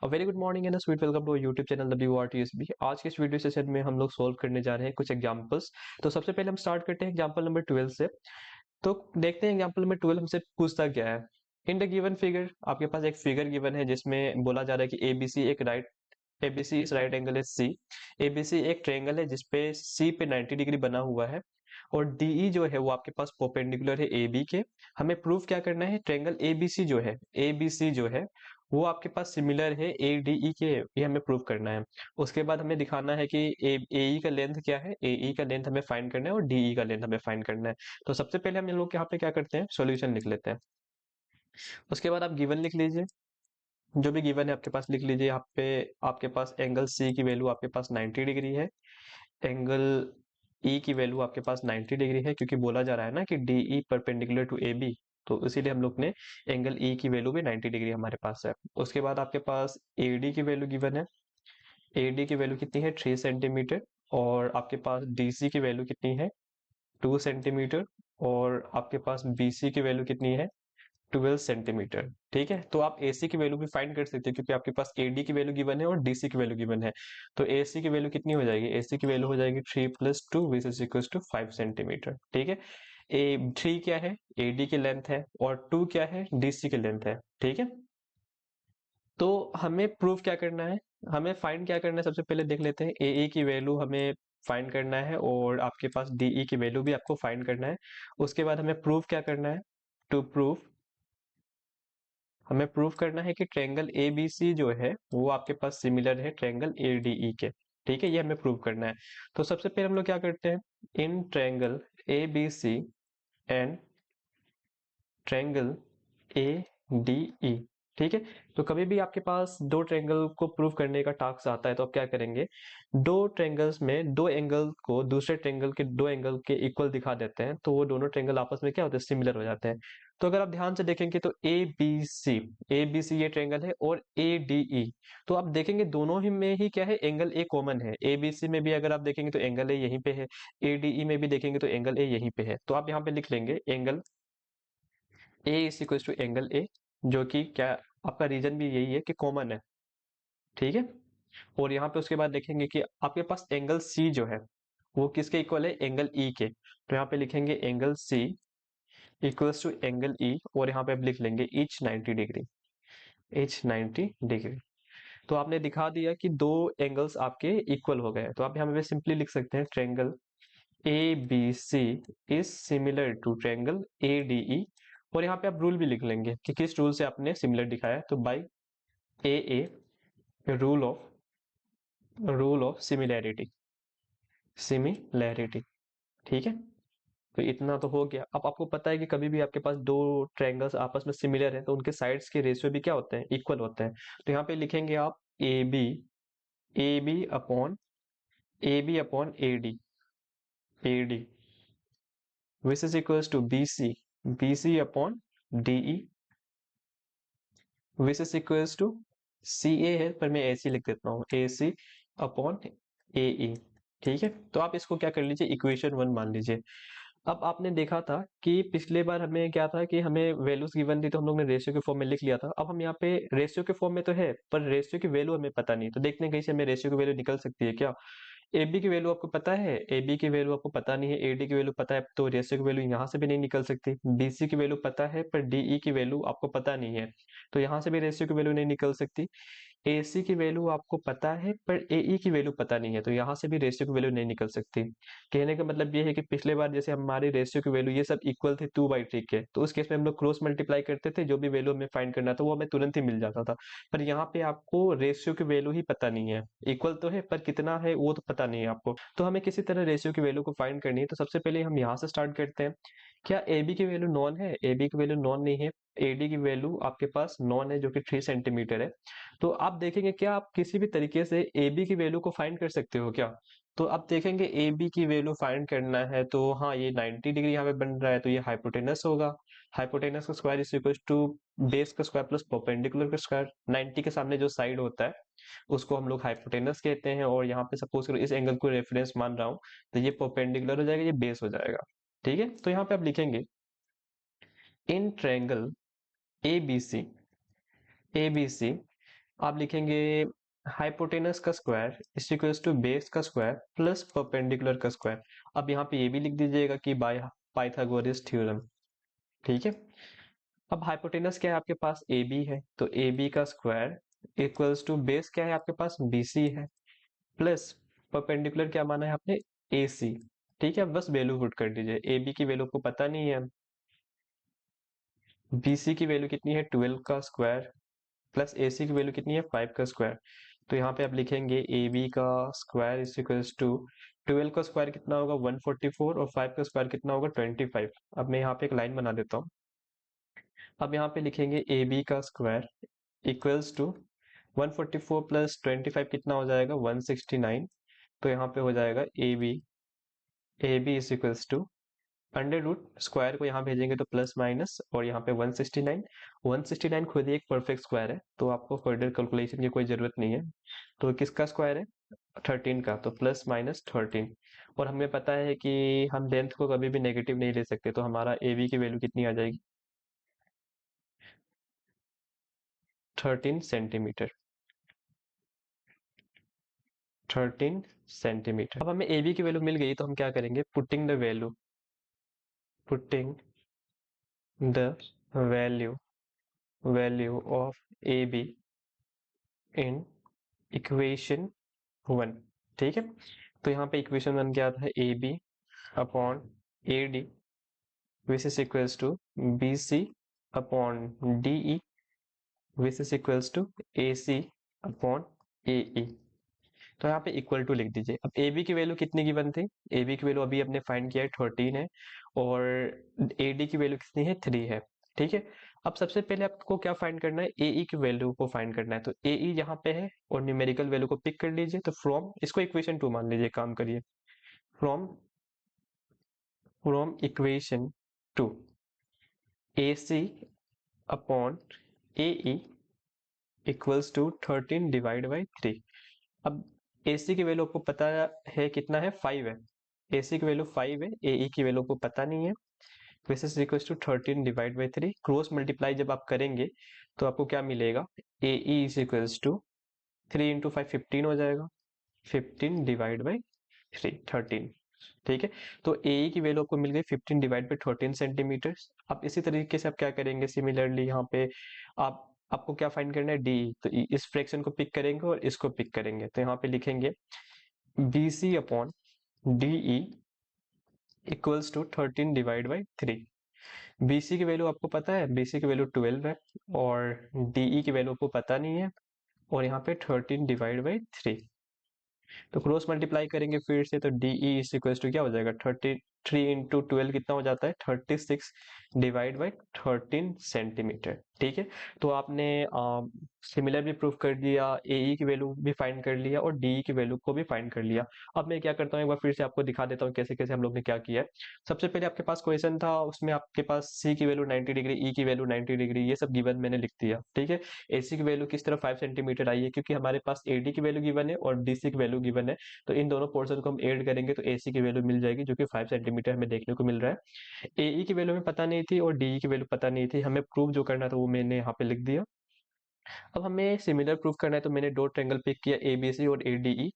Very good morning and sweet welcome to YouTube channel WRTSB। आज के इस video session में हम लोग सॉल्व करने जा रहे हैं कुछ एग्जांपल्स। तो सबसे पहले हम स्टार्ट करते हैं एग्जांपल नंबर 12 से। तो देखते हैं एग्जांपल नंबर 12 हमसे पूछता क्या है। इन द गिवन फिगर, आपके पास एक फिगर गिवन है जिसमें बोला जा रहा है कि एबीसी इस राइट एंगल है सी। एबीसी एक ट्रायंगल है जिसपे सी पे 90 डिग्री बना हुआ है और डीई जो है वो आपके पास परपेंडिकुलर है ए बी के। हमें प्रूफ क्या करना है, ट्रायंगल एबीसी जो है वो आपके पास सिमिलर है ए डी ई के, ये हमें प्रूव करना है। उसके बाद हमें दिखाना है कि ए ई का लेंथ क्या है, ए ई का लेंथ हमें फाइंड करना है और डी ई का लेंथ हमें फाइंड करना है। तो सबसे पहले हम लोग यहाँ पे क्या करते हैं, सॉल्यूशन लिख लेते हैं। उसके बाद आप गिवन लिख लीजिए, जो भी गिवन है आपके पास लिख लीजिए। यहाँ पे आपके पास एंगल सी की वैल्यू आपके पास 90 डिग्री है, एंगल ई की वैल्यू आपके पास 90 डिग्री है, क्योंकि बोला जा रहा है ना कि D E perpendicular to A B, तो इसीलिए हम लोग ने एंगल ई की वैल्यू भी 90 डिग्री हमारे पास है। उसके बाद आपके पास ए डी की वैल्यू गिवन है, ए डी की वैल्यू कितनी है 3 सेंटीमीटर, और आपके पास डी सी की वैल्यू कितनी है 2 सेंटीमीटर, और आपके पास बी सी की वैल्यू कितनी है 12 सेंटीमीटर। ठीक है, तो आप AC की वैल्यू भी फाइंड कर सकते हो क्योंकि आपके पास AD की वैल्यू गिवन है और DC की वैल्यू गिवन है। तो AC की वैल्यू कितनी हो जाएगी, AC की वैल्यू हो जाएगी 3 + 2 which is equal to 5 centimetre. ठीक है, ए 3 क्या है AD की लेंथ है और 2 क्या है DC की लेंथ है। ठीक है, तो हमें प्रूफ क्या करना है, हमें फाइंड क्या करना है, सबसे पहले देख लेते हैं। AE की वैल्यू हमें फाइंड करना है और आपके पास DE की वैल्यू भी आपको फाइंड करना है। उसके बाद हमें प्रूफ क्या करना है, टू प्रूफ हमें प्रूफ करना है कि ट्रायंगल ABC जो है वो आपके पास सिमिलर है ट्रायंगल ADE के। ठीक है, ये हमें प्रूव करना है। तो सबसे पहले हम लोग क्या करते हैं, in triangle ABC and triangle ADE। ठीक है, तो कभी भी आपके पास दो ट्रायंगल को प्रूव करने का टास्क आता है तो आप क्या करेंगे, दो ट्रायंगल्स में दो एंगल को दूसरे ट्रायंगल के दो एंगल के इक्वल दिखा देते हैं, तो वो दोनों ट्रायंगल आपस में क्या होते हैं, सिमिलर हो जाते हैं। तो अगर आप ध्यान से देखेंगे तो ए बी सी ये ट्रायंगल है और ADE, तो आप देखेंगे दोनों ही में ही क्या है, एंगल ए कॉमन है। ABC में भी अगर आप देखेंगे तो एंगल ए यहीं पे है, ADE में भी देखेंगे तो एंगल ए यहीं पे है। तो आप यहाँ पे लिख लेंगे angle A is equal to angle A, जो कि क्या, आपका रीजन भी यही है कि कॉमन है। ठीक है, और यहाँ पे उसके बाद देखेंगे कि आपके पास एंगल सी जो है वो किसके इक्वल है, एंगल ई के। तो यहाँ पे लिखेंगे angle C equals to angle E, और यहाँ पे आप लिख लेंगे इच 90 डिग्री, इच 90 डिग्री। तो आपने दिखा दिया कि दो एंगल्स आपके इक्वल हो गए। तो आप यहाँ पे सिंपली लिख सकते हैं triangle ABC is similar to triangle ADE, और यहाँ पे आप रूल भी लिख लेंगे कि किस रूल से आपने सिमिलर दिखाया है। तो by AA rule of similarity. ठीक है, तो इतना तो हो गया। अब आपको पता है कि कभी भी आपके पास दो ट्रायंगल्स आपस में सिमिलर है तो उनके साइड्स के रेशियो भी क्या होते हैं, इक्वल होते हैं। तो यहाँ पे लिखेंगे आप A B upon A D which is equals to B C upon D E which is equals to C A है, पर मैं ऐसे लिख देता हूँ ए सी अपॉन ए ई। ठीक है, तो आप इसको क्या कर लीजिए, इक्वेशन 1 मान लीजिए। अब आपने देखा था कि पिछले बार हमें क्या था कि हमें वैल्यूज गिवन थी तो हम लोग ने रेशियो के फॉर्म में लिख लिया था। अब हम यहाँ पे रेशियो के फॉर्म में तो है पर रेशियो की वैल्यू हमें पता नहीं, तो देखते हैं कहीं से हमें रेशियो की वैल्यू निकल सकती है क्या। ए बी की वैल्यू आपको पता है, ए बी की वैल्यू आपको पता नहीं है, ए डी की वैल्यू पता है, तो रेशियो की वैल्यू यहाँ से भी नहीं निकल सकती। बी सी की वैल्यू पता है पर डी ई की वैल्यू आपको पता नहीं है, तो यहाँ से भी रेशियो की वैल्यू नहीं निकल सकती। AC की वैल्यू आपको पता है पर AE की वैल्यू पता नहीं है, तो यहाँ से भी रेशियो की वैल्यू नहीं निकल सकती। कहने का मतलब ये है कि पिछले बार जैसे हमारी रेशियो की वैल्यू ये सब इक्वल थे 2/3 के, तो उस केस में हम लोग क्रॉस मल्टीप्लाई करते थे, जो भी वैल्यू हमें फाइंड करना था वो हमें तुरंत ही मिल जाता था। पर यहाँ पे आपको रेशियो की वैल्यू ही पता नहीं है, इक्वल तो है पर कितना है वो तो पता नहीं है आपको। तो हमें किसी तरह रेशियो की वैल्यू को फाइंड करनी है, तो सबसे पहले हम यहाँ से स्टार्ट करते हैं। क्या AB की वैल्यू नॉन है, AB की वैल्यू नॉन नहीं है। AD की वैल्यू आपके पास नॉन है जो कि 3 सेंटीमीटर है। तो आप देखेंगे क्या आप किसी भी तरीके से ए बी की वैल्यू को फाइंड कर सकते हो क्या। तो आप देखेंगे ए बी की वैल्यू फाइंड करना है तो हाँ, ये 90 डिग्री यहाँ पे बन रहा है तो ये हाइपोटेनस होगा। हाइपोटेनस का square is equal to base का स्क्वायर प्लस परपेंडिकुलर का स्क्वायर। 90 के सामने जो साइड होता है उसको हम लोग हाइपोटेनस कहते हैं, और यहाँ पे सपोज करो इस एंगल को रेफरेंस मान रहा हूँ तो ये परपेंडिकुलर हो जाएगा, ये बेस हो जाएगा। ठीक है, तो यहाँ पे आप लिखेंगे इन ट्रायंगल ए बी सी आप लिखेंगे हाइपोटेनस का square is equals to base का स्क्वायर प्लस परपेंडिकुलर का स्क्वायर। अब यहाँ पे ये भी लिख दीजिएगा कि बाय पाइथागोरस थ्योरम। ठीक है। अब हाइपोटेनस क्या है आपके पास, ए बी है, तो ए बी का स्क्वायर इक्वल्स टू बेस क्या है आपके पास, बी सी है, प्लस परपेंडिकुलर क्या माना है आपने, ए सी। ठीक है, बस वैल्यू पुट कर दीजिए। ए बी की वैल्यू को पता नहीं है, बी सी की वैल्यू कितनी है 12 का स्क्वायर, प्लस ए सी की वैल्यू कितनी है 5 का स्क्वायर। तो यहाँ पे आप लिखेंगे ए बी का स्क्वायर इज इक्वल्स टू 12 का स्क्वायर कितना होगा 144 और 5 का स्क्वायर कितना होगा 25। अब मैं यहाँ पे एक लाइन बना देता हूँ। अब यहाँ पे लिखेंगे ए बी का स्क्वायर इक्वल्स टू 144 प्लस 25 कितना हो जाएगा 169। तो यहाँ पे हो जाएगा A B is equals to under root square को यहाँ भेजेंगे तो प्लस माइनस और यहाँ पे 169। 169 खुद ही एक परफेक्ट स्क्वायर है, तो आपको फर्दर कैलकुलेशन की कोई जरूरत नहीं है। तो किसका स्क्वायर है 13 का, तो प्लस माइनस 13। और हमें पता है कि हम लेंथ को कभी भी नेगेटिव नहीं ले सकते, तो हमारा ए बी की वैल्यू कितनी आ जाएगी 13 सेंटीमीटर। 13 सेंटीमीटर। अब हमें ए बी की वैल्यू मिल गई, तो हम क्या करेंगे, putting the value of A be in equation 1। ठीक है, तो यहाँ पे इक्वेशन 1 क्या था, A B upon A D which is equals to B C upon D E which is equals to A C upon A E. तो यहाँ पे इक्वल टू लिख दीजिए। अब ए बी की वैल्यू कितनी गिवन थी, ए बी की वैल्यू अभी अपने फाइंड किया है 13 है, और ए डी की वैल्यू कितनी है 3 है। ठीक है, अब सबसे पहले आपको क्या फाइंड करना है, ए ई की वैल्यू को फाइंड करना है। तो ए ई यहाँ पे है और न्यूमेरिकल वैल्यू को पिक कर लीजिए। तो फ्रॉम, इसको इक्वेशन 2 मान लीजिए, काम करिए। From equation 2 A C upon A E equals to 13 divide by 3। अब ए सी की वैल्यू आपको पता है कितना है 5 है, ए सी की वैल्यू 5 है, ए ई की वैल्यू को पता नहीं है। This is equal to 13 divide by 3, cross multiply जब आप करेंगे तो आपको क्या मिलेगा, A E is equals to 3 into 5 15 हो जाएगा, 15 डिवाइड बाई 3 13। ठीक है, तो ए ई की वैल्यू आपको मिल गई 15 डिवाइड बाई 13 सेंटीमीटर। अब इसी तरीके से आप क्या करेंगे, सिमिलरली यहाँ पे आप आपको क्या फाइंड करना है, डी। तो इस फ्रैक्शन को पिक करेंगे और इसको पिक करेंगे, तो यहाँ पे लिखेंगे B C upon D E equals to 13 divide by 3। B C की वैल्यू आपको पता है, बी सी की वैल्यू 12 है, और डी ई की वैल्यू आपको पता नहीं है, और यहाँ पे 13 डिवाइड बाई 3। तो क्रॉस मल्टीप्लाई करेंगे फिर से, तो D E is equal to क्या हो जाएगा 33 इंटू 12 कितना हो जाता है 36 डिवाइड बाई 13 सेंटीमीटर। ठीक है, तो आपने सिमिलर भी प्रूफ कर दिया, ए ई की वैल्यू भी फाइंड कर लिया और डी ई की वैल्यू को भी फाइंड कर लिया। अब मैं क्या करता हूँ, एक बार फिर से आपको दिखा देता हूँ कैसे कैसे हम लोग ने क्या किया है। सबसे पहले आपके पास क्वेश्चन था, उसमें आपके पास सी की वैल्यू 90 डिग्री, ई की वैल्यू 90 डिग्री, ये सब गिवन मैंने लिख दिया। ठीक है, ए सी की वैल्यू किस तरह 5 सेंटीमीटर आई है, क्योंकि हमारे पास ए डी की वैल्यू गिवन है और डी सी की वैल्यू गिवन है, तो इन दोनों पोर्शन को हम ऐड करेंगे तो ए सी की वैल्यू मिल जाएगी, जो कि 5 सेंटीमीटर हमें देखने को मिल रहा है। ए ई की वैल्यू हमें पता नहीं थी और डी ई की वैल्यू पता नहीं थी, हमें प्रूफ जो करना था वो मैंने यहाँ पे लिख दिया। अब हमें सिमिलर प्रूफ करना है, तो मैंने दो ट्रायंगल पिक किया, ए बी सी और ए डी ई।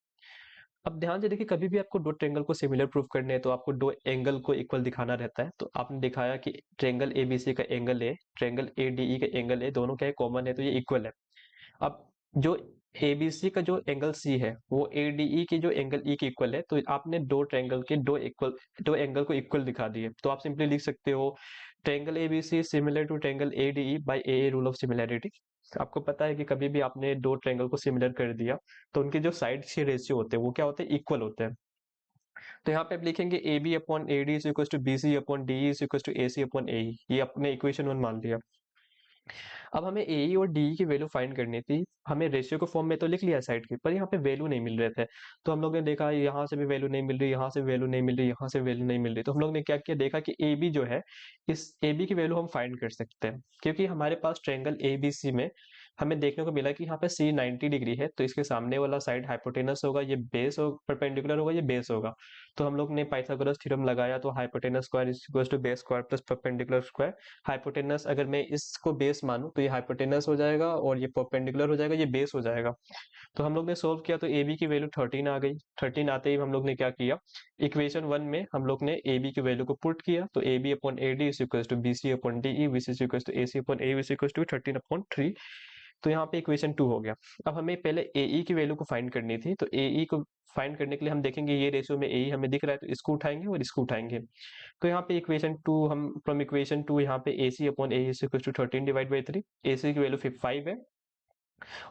अब ध्यान से देखिए, कभी भी आपको दो ट्रायंगल को सिमिलर प्रूफ करने हैं तो आपको दो एंगल को इक्वल दिखाना रहता है। तो आपने दिखाया कि ट्रायंगल एबीसी का एंगल है, ट्रायंगल एडीई का एंगल है, दोनों क्या है कॉमन है, तो ये इक्वल है। अब जो एबीसी का जो एंगल सी है वो एडीई के जो एंगल ई के इक्वल है, तो आपने दो ट्रायंगल के दो एंगल को इक्वल दिखा दिए। तो आप सिंपली लिख सकते हो triangle ABC similar to triangle ADE by a rule of similarity. आपको पता है कि कभी भी आपने दो ट्रायंगल को सिमिलर कर दिया तो उनके जो साइड के रेशियो होते हैं वो क्या होते हैं, इक्वल होते हैं। तो यहाँ पे आप लिखेंगे A B upon A D is equal to B C upon D is equal to A C upon A. ये अपने इक्वेशन 1 मान लिया। अब हमें ए ई और डी की वैल्यू फाइंड करनी थी, हमें रेशियो के फॉर्म में तो लिख लिया साइड की, पर यहाँ पे वैल्यू नहीं मिल रहे थे। तो हम लोग ने देखा यहाँ से भी वैल्यू नहीं मिल रही, यहाँ से वैल्यू नहीं मिल रही, यहाँ से वैल्यू नहीं मिल रही, तो हम लोग ने क्या किया, देखा कि ए बी जो है, इस ए बी की वैल्यू हम फाइंड कर सकते हैं, क्योंकि हमारे पास ट्रायंगल ए बी सी में हमें देखने को मिला कि यहाँ पे सी 90 डिग्री है, तो इसके सामने वाला साइड हाइपोटेनस होगा, ये बेस हो परपेंडिकुलर होगा, ये बेस होगा। तो हम लोग ने पाइथागोरस थ्योरम लगाया, तो hypotenuse square is equal to base square plus perpendicular square. Hypotenuse अगर मैं इसको बेस मानूं तो ये हाइपोटेनस हो जाएगा और ये परपेंडिकुलर हो जाएगा, ये बेस हो जाएगा। तो हम लोग ने सोल्व किया तो ए बी की वैल्यू 13 आ गई। 13 आते ही हम लोग ने क्या किया, इक्वेशन 1 में हम लोग ने ए बी की वैल्यू को पुट किया, तो A B upon A D is equal to B C upon D E, B C equal to A C upon A is equal to 13 upon 3। तो यहाँ पे इक्वेशन 2 हो गया। अब हमें पहले ए ई की वैल्यू को फाइंड करनी थी, तो ए ई को फाइंड करने के लिए हम देखेंगे ये रेशियो में ए ई हमें दिख रहा है, तो इसको उठाएंगे और इसको उठाएंगे। तो यहाँ पे इक्वेशन 2 हम फ्रॉम इक्वेशन 2 यहाँ पे A C upon A is equal to 13 divide by 3। A C की वैल्यू 5 है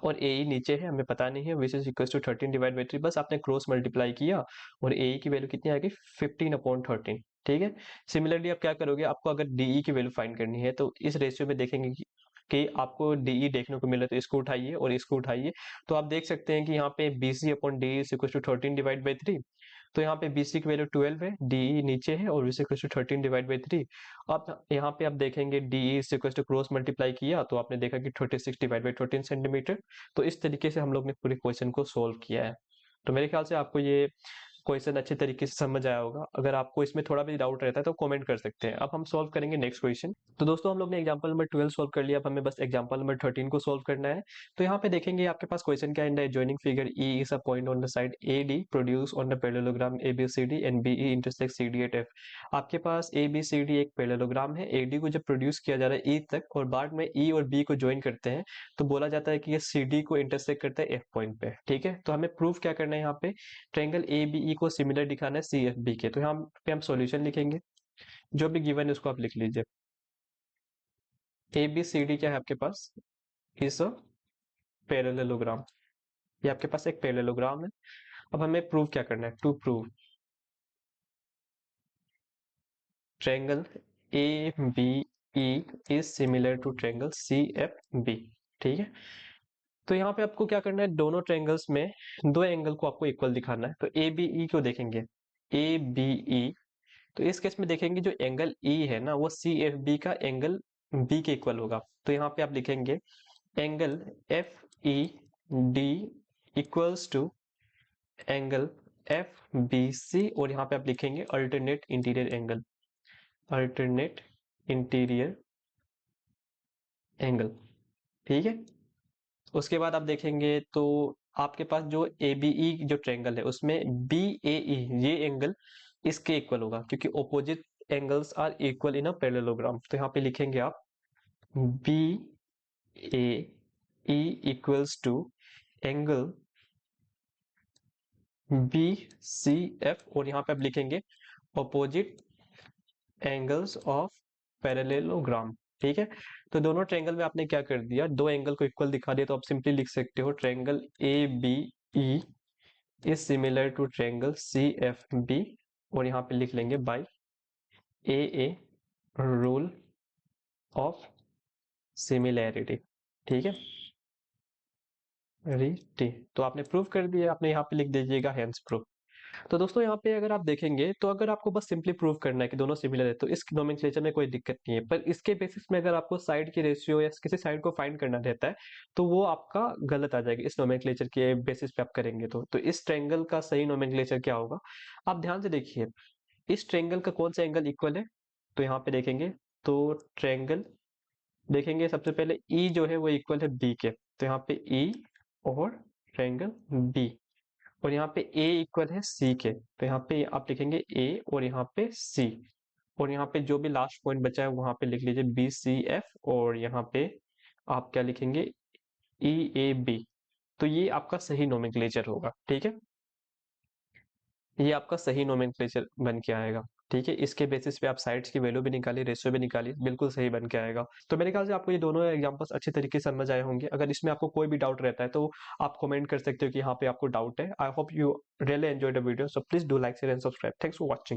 और ए ई नीचे है, हमें पता नहीं है, which is equal to 13 divide by 3। बस आपने क्रॉस मल्टीप्लाई किया और ए ई की वैल्यू कितनी आ गई, 15 अपॉन 13। ठीक है। सिमिलरली आप क्या करोगे, आपको अगर डीई की वैल्यू फाइंड करनी है तो इस रेशियो में देखेंगे कि आपको डीई देखने को मिले, तो इसको उठाइए और इसको उठाइए। तो आप देख सकते हैं कि यहाँ पे B C upon D is equal to 13 divide by 3। तो यहाँ पे बी सी की वैल्यू 12 है, डीई नीचे है और is equal to 13 divide by 3। अब यहाँ पे आप देखेंगे DE is equal to cross multiply किया तो आपने देखा कि 36 डिवाइड बाई 13 सेंटीमीटर। तो इस तरीके से हम लोग ने पूरे क्वेश्चन को सोल्व किया है। तो मेरे ख्याल से आपको ये क्वेश्चन अच्छे तरीके से समझ आया होगा। अगर आपको इसमें थोड़ा भी डाउट रहता है तो कमेंट कर सकते हैं। अब हम सॉल्व करेंगे नेक्स्ट क्वेश्चन। तो दोस्तों हम लोग ने एग्जांपल नंबर 12 सॉल्व कर लिया, अब हमें बस एग्जांपल नंबर 13 को सॉल्व करना है। तो यहाँ पे देखेंगे आपके पास क्वेश्चन क्या है, in the adjoining figure E is a point on the side A D produce on the parallelogram A B C D and B E intersect C D at F. आपके पास ए बी सी डी एक parallelogram है, A D को जब produce किया जा रहा है ई तक और बाद में ई और बी को ज्वाइन करते हैं तो बोला जाता है कि ये सी डी को इंटरसेक्ट करता है एफ पॉइंट पे। ठीक है। तो हमें प्रूफ क्या करना है, यहाँ पे ट्रायंगल ए बी ई को सिमिलर दिखाना है सी एफ बी के। तो यहाँ पे हम सॉल्यूशन लिखेंगे, जो भी गिवन है उसको आप लिख लीजिए। ए बी सी डी क्या है आपके पास, इज अ पैरेललोग्राम। ये आपके पास एक पैरेललोग्राम है। अब हमें प्रूव क्या करना है, to prove triangle A B E is similar to triangle C F B. ठीक है। तो यहाँ पे आपको क्या करना है, दोनों ट्रायंगल्स में दो एंगल को आपको इक्वल दिखाना है। तो ए बी ई को देखेंगे, ए बी ई, तो इस केस में देखेंगे जो एंगल ई है ना वो सी एफ बी का एंगल बी के इक्वल होगा। तो यहाँ पे आप लिखेंगे angle F E D equals to angle F B C, और यहाँ पे आप लिखेंगे alternate interior angle, alternate interior angle. ठीक है। उसके बाद आप देखेंगे तो आपके पास जो ए बी ई जो ट्रायंगल है उसमें बी ए ई ये एंगल इसके इक्वल होगा, क्योंकि opposite angles are equal in a parallelogram. तो यहाँ पे लिखेंगे आप B A E equals to angle B C F, और यहाँ पे आप लिखेंगे ऑपोजिट एंगल्स ऑफ पैरेललोग्राम। ठीक है। तो दोनों ट्रायंगल में आपने क्या कर दिया, दो एंगल को इक्वल दिखा दिया, तो आप सिंपली लिख सकते हो triangle A B E is similar to triangle C F B, और यहाँ पे लिख लेंगे by a rule of similarity. ठीक है। रीटी, तो आपने प्रूव कर दिया, आपने यहाँ पे लिख दीजिएगा हेंस प्रूफ। तो दोस्तों यहाँ पे अगर आप देखेंगे तो अगर आपको बस सिंपली प्रूव करना है कि दोनों सिमिलर है तो इस नोमेनक्लेचर में कोई दिक्कत नहीं है, पर इसके बेसिस में अगर आपको साइड की रेशियो या किसी साइड को फाइंड करना रहता है तो वो आपका गलत आ जाएगा। इस नोमेनक्लेचर के बेसिस पे आप करेंगे तो इस ट्रायंगल का सही नोमेनक्लेचर क्या होगा, आप ध्यान से देखिए इस ट्रायंगल का कौन सा एंगल इक्वल है। तो यहाँ पे देखेंगे तो ट्रायंगल देखेंगे सबसे पहले ई जो है वो इक्वल है बी के, तो यहाँ पे ई और ट्रायंगल बी, और यहाँ पे a इक्वल है c के, तो यहाँ पे आप लिखेंगे a और यहाँ पे c, और यहाँ पे जो भी लास्ट पॉइंट बचा है वहां पे लिख लीजिए बी सी एफ, और यहाँ पे आप क्या लिखेंगे ई ए बी। तो ये आपका सही नोमेनक्लेचर होगा। ठीक है। ये आपका सही नोमेनक्लेचर बन के आएगा। ठीक है। इसके बेसिस पे आप साइड्स की वैल्यू भी निकालिए, रेशियो भी निकालिए, बिल्कुल सही बन के आएगा। तो मेरे ख्याल से आपको ये दोनों एग्जांपल्स अच्छे तरीके से समझ आए होंगे। अगर इसमें आपको कोई भी डाउट रहता है तो आप कमेंट कर सकते हो कि यहाँ पे आपको डाउट है। I hope you really enjoy the video, so please do like share and subscribe. Thanks for watching.